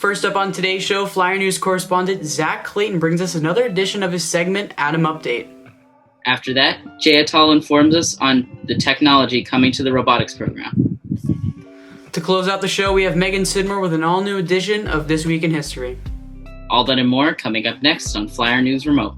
First up on today's show, Flyer News correspondent Zak Clayton brings us another edition of his segment, Atom Update. After that, Atal informs us on the technology coming to the robotics program. To close out the show, we have Megan Sidmore with an all-new edition of This Week in History. All that and more coming up next on Flyer News Remote.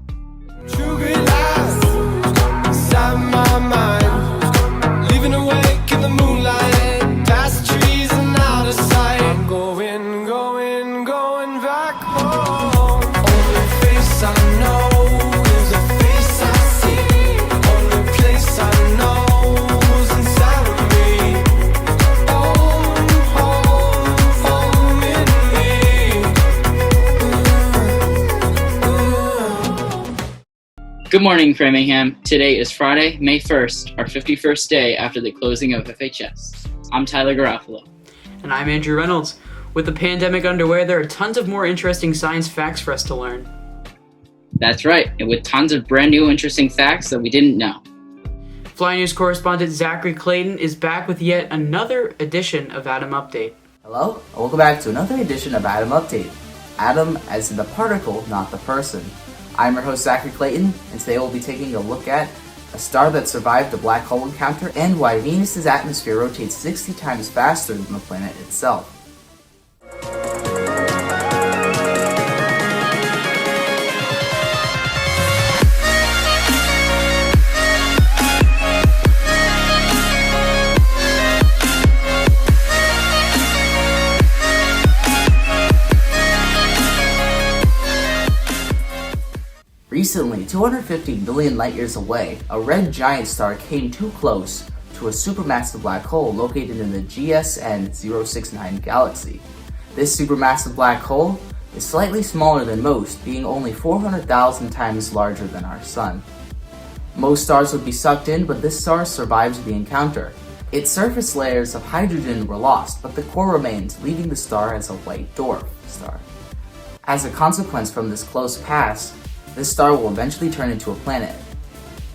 Good morning, Framingham. Today is Friday, May 1st, our 51st day after the closing of FHS. I'm Tyler Garofalo. And I'm Andrew Reynolds. With the pandemic underway, there are tons of more interesting science facts for us to learn. That's right, and with tons of brand new interesting facts that we didn't know. Fly News correspondent Zak Clayton is back with yet another edition of Atom Update. Hello, and welcome back to another edition of Atom Update. Atom as in the particle, not the person. I'm your host, Zak Clayton, and today we'll be taking a look at a star that survived a black hole encounter and why Venus's atmosphere rotates 60 times faster than the planet itself. Recently, 250 million light-years away, a red giant star came too close to a supermassive black hole located in the GSN 069 galaxy. This supermassive black hole is slightly smaller than most, being only 400,000 times larger than our Sun. Most stars would be sucked in, but this star survived the encounter. Its surface layers of hydrogen were lost, but the core remained, leaving the star as a white dwarf star. As a consequence from this close pass, this star will eventually turn into a planet.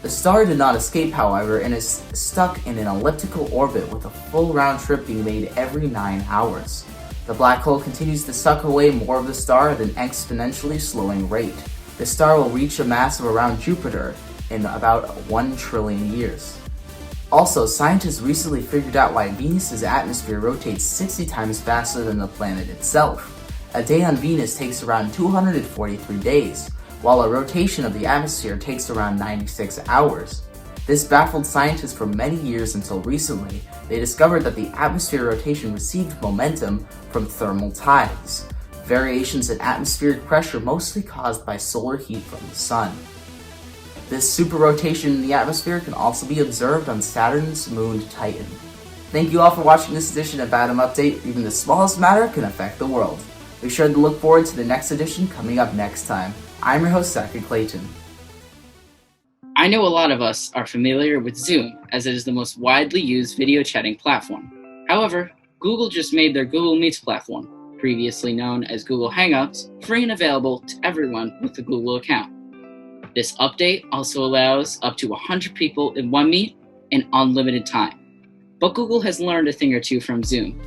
The star did not escape, however, and is stuck in an elliptical orbit with a full round trip being made every 9 hours. The black hole continues to suck away more of the star at an exponentially slowing rate. The star will reach a mass of around Jupiter in about 1 trillion years. Also, scientists recently figured out why Venus's atmosphere rotates 60 times faster than the planet itself. A day on Venus takes around 243 days, while a rotation of the atmosphere takes around 96 hours. This baffled scientists for many years until recently they discovered that the atmosphere rotation received momentum from thermal tides, variations in atmospheric pressure mostly caused by solar heat from the sun. This super rotation in the atmosphere can also be observed on Saturn's moon Titan. Thank you all for watching this edition of Atom Update. Even the smallest matter can affect the world. Be sure to look forward to the next edition coming up next time. I'm your host, Zak Clayton. I know a lot of us are familiar with Zoom, as it is the most widely used video chatting platform. However, Google just made their Google Meets platform, previously known as Google Hangouts, free and available to everyone with a Google account. This update also allows up to 100 people in one meet and unlimited time. But Google has learned a thing or two from Zoom.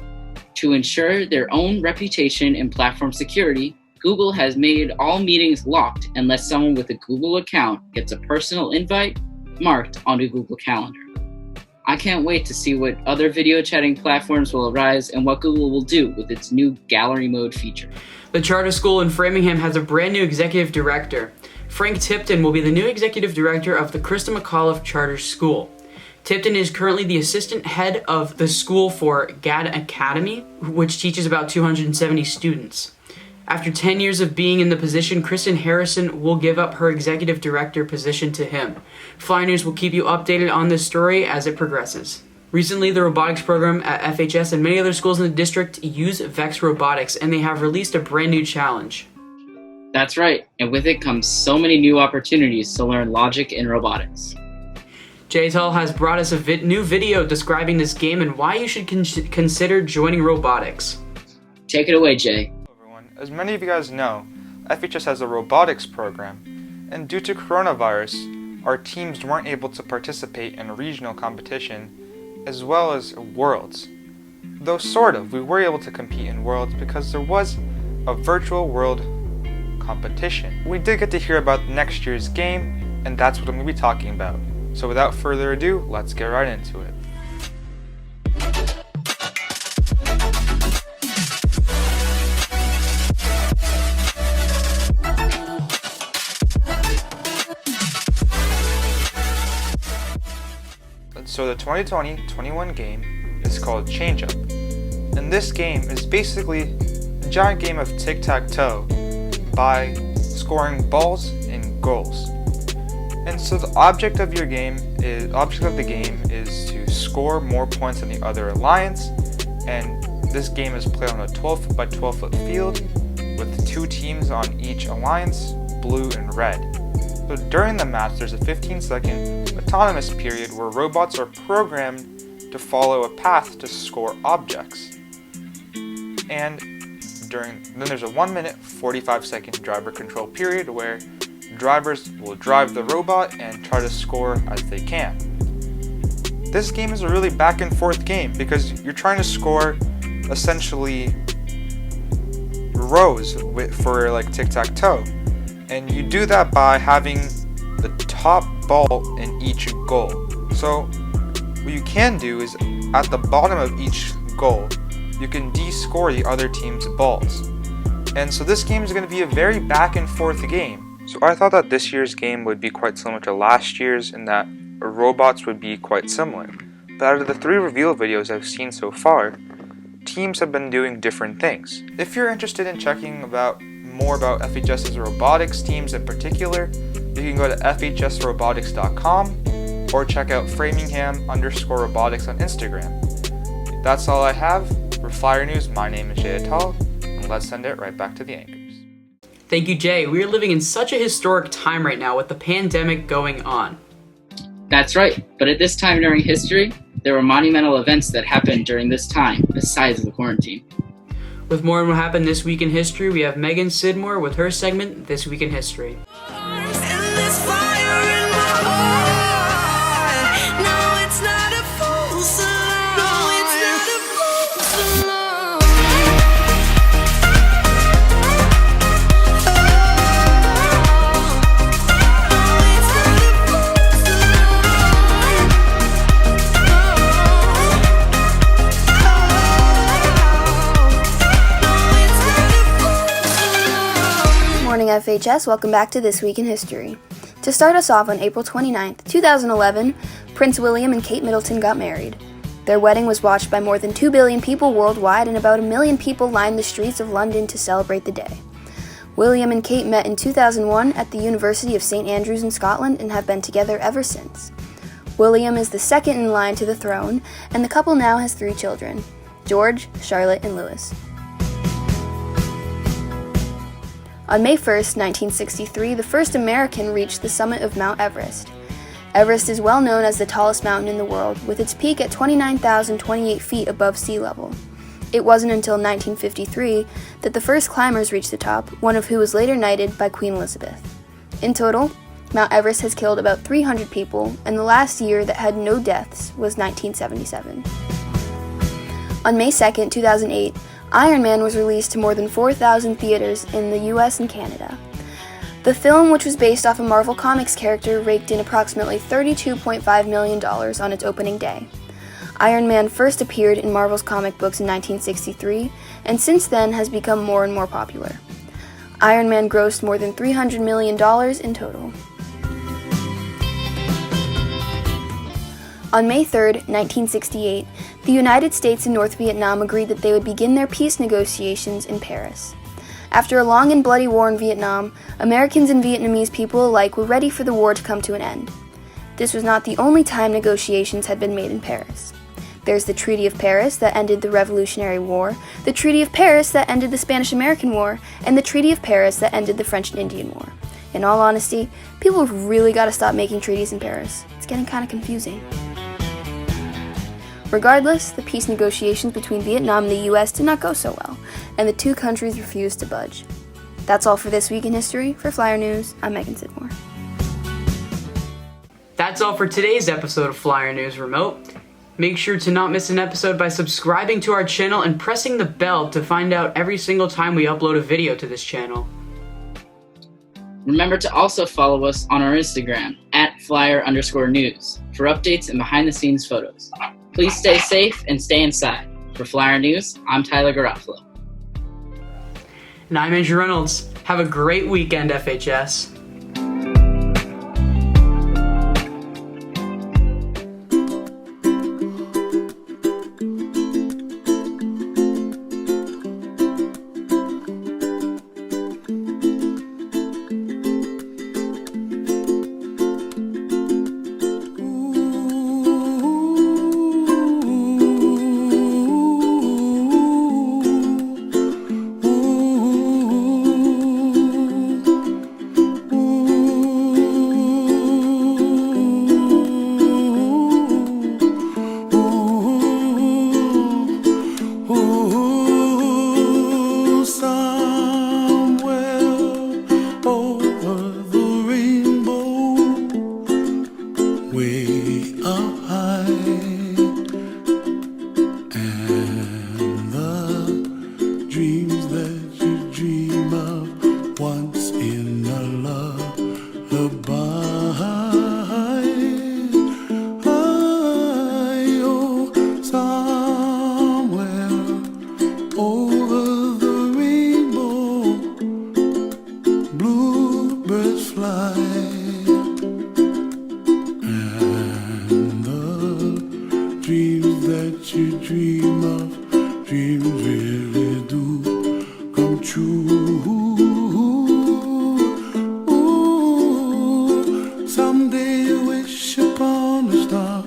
To ensure their own reputation and platform security, Google has made all meetings locked unless someone with a Google account gets a personal invite marked on a Google Calendar. I can't wait to see what other video chatting platforms will arise and what Google will do with its new gallery mode feature. The charter school in Framingham has a brand new executive director. Frank Tipton will be the new executive director of the Krista McAuliffe Charter School. Tipton is currently the assistant head of the school for GAD Academy, which teaches about 270 students. After 10 years of being in the position, Kristen Harrison will give up her executive director position to him. Fly News will keep you updated on this story as it progresses. Recently, the robotics program at FHS and many other schools in the district use VEX Robotics, and they have released a brand new challenge. That's right, and with it comes so many new opportunities to learn logic in robotics. Atal has brought us a new video describing this game and why you should consider joining robotics. Take it away, Jay. As many of you guys know, FHS has a robotics program, and due to coronavirus, our teams weren't able to participate in regional competition as well as Worlds. Though sort of, we were able to compete in Worlds because there was a virtual world competition. We did get to hear about next year's game, and that's what I'm going to be talking about. So without further ado, let's get right into it. So the 2020-21 game is called Change Up, and this game is basically a giant game of tic-tac-toe by scoring balls and goals. And so the object of the game is to score more points than the other alliance, and this game is played on a 12 by 12 foot field with 2 teams on each alliance, blue and red. So during the match, there's a 15-second autonomous period where robots are programmed to follow a path to score objects. And then there's a 1 minute, 45-second driver control period where drivers will drive the robot and try to score as they can. This game is a really back and forth game because you're trying to score essentially rows for like tic-tac-toe. And you do that by having the top ball in each goal. So what you can do is at the bottom of each goal, you can de-score the other team's balls. And so this game is going to be a very back and forth game. So I thought that this year's game would be quite similar to last year's in that robots would be quite similar. But out of the 3 reveal videos I've seen so far, teams have been doing different things. If you're interested in checking more about FHS's robotics teams in particular, you can go to fhsrobotics.com or check out Framingham_robotics on Instagram. That's all I have. For Flyer News, my name is Atal, and let's send it right back to the anchors. Thank you, Jay. We are living in such a historic time right now with the pandemic going on. That's right, but at this time during history, there were monumental events that happened during this time, besides the quarantine. With more on what happened this week in history, we have Megan Sidmore with her segment, This Week in History. FHS, welcome back to This Week in History. To start us off on April 29th, 2011, Prince William and Kate Middleton got married. Their wedding was watched by more than 2 billion people worldwide, and about 1 million people lined the streets of London to celebrate the day. William and Kate met in 2001 at the University of St Andrews in Scotland and have been together ever since. William is the second in line to the throne, and the couple now has 3 children, George, Charlotte, and Louis. On May 1st, 1963, the first American reached the summit of Mount Everest. Everest is well known as the tallest mountain in the world, with its peak at 29,028 feet above sea level. It wasn't until 1953 that the first climbers reached the top, one of who was later knighted by Queen Elizabeth. In total, Mount Everest has killed about 300 people, and the last year that had no deaths was 1977. On May 2nd, 2008, Iron Man was released to more than 4,000 theaters in the US and Canada. The film, which was based off a Marvel Comics character, raked in approximately $32.5 million on its opening day. Iron Man first appeared in Marvel's comic books in 1963, and since then has become more and more popular. Iron Man grossed more than $300 million in total. On May 3, 1968, the United States and North Vietnam agreed that they would begin their peace negotiations in Paris. After a long and bloody war in Vietnam, Americans and Vietnamese people alike were ready for the war to come to an end. This was not the only time negotiations had been made in Paris. There's the Treaty of Paris that ended the Revolutionary War, the Treaty of Paris that ended the Spanish-American War, and the Treaty of Paris that ended the French and Indian War. In all honesty, people have really got to stop making treaties in Paris. It's getting kind of confusing. Regardless, the peace negotiations between Vietnam and the US did not go so well, and the 2 countries refused to budge. That's all for This Week in History. For Flyer News, I'm Megan Sidmore. That's all for today's episode of Flyer News Remote. Make sure to not miss an episode by subscribing to our channel and pressing the bell to find out every single time we upload a video to this channel. Remember to also follow us on our Instagram @flyer_news for updates and behind-the-scenes photos. Please stay safe and stay inside. For Flyer News, I'm Tyler Garofalo. And I'm Andrew Reynolds. Have a great weekend, FHS. Dreams that you dream of, dreams really do come true. Ooh, someday you wish upon a star,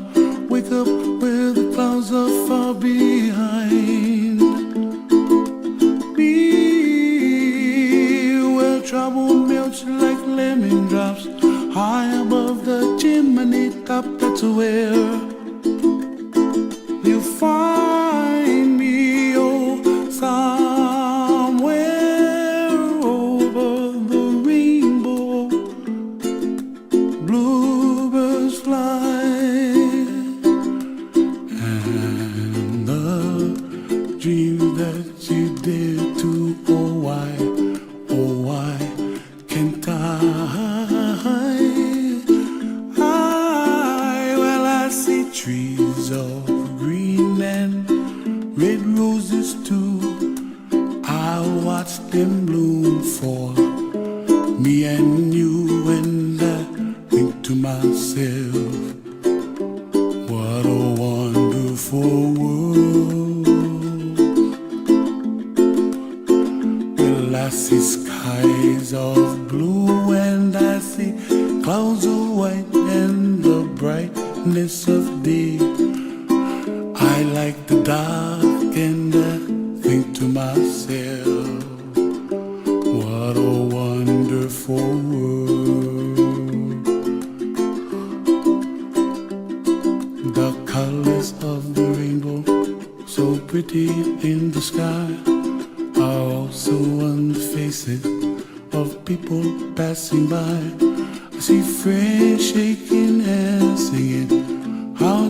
wake up where the clouds are far behind. Be where trouble melts like lemon drops, high above the chimney top, that's where you find me, oh, somewhere over the rainbow. Bluebirds fly, and the dreams that you dare to, oh, why can't I see trees of green and red roses too. I watch them bloom for me and you, and I think to myself, what a wonderful world. Well, I see skies of blue and I see clouds of white and the brightness of day. I like the dark and I think to myself, what a wonderful world. The colors of the rainbow, so pretty in the sky, are also on the faces of people passing by. I see friends shaking hands, singing, how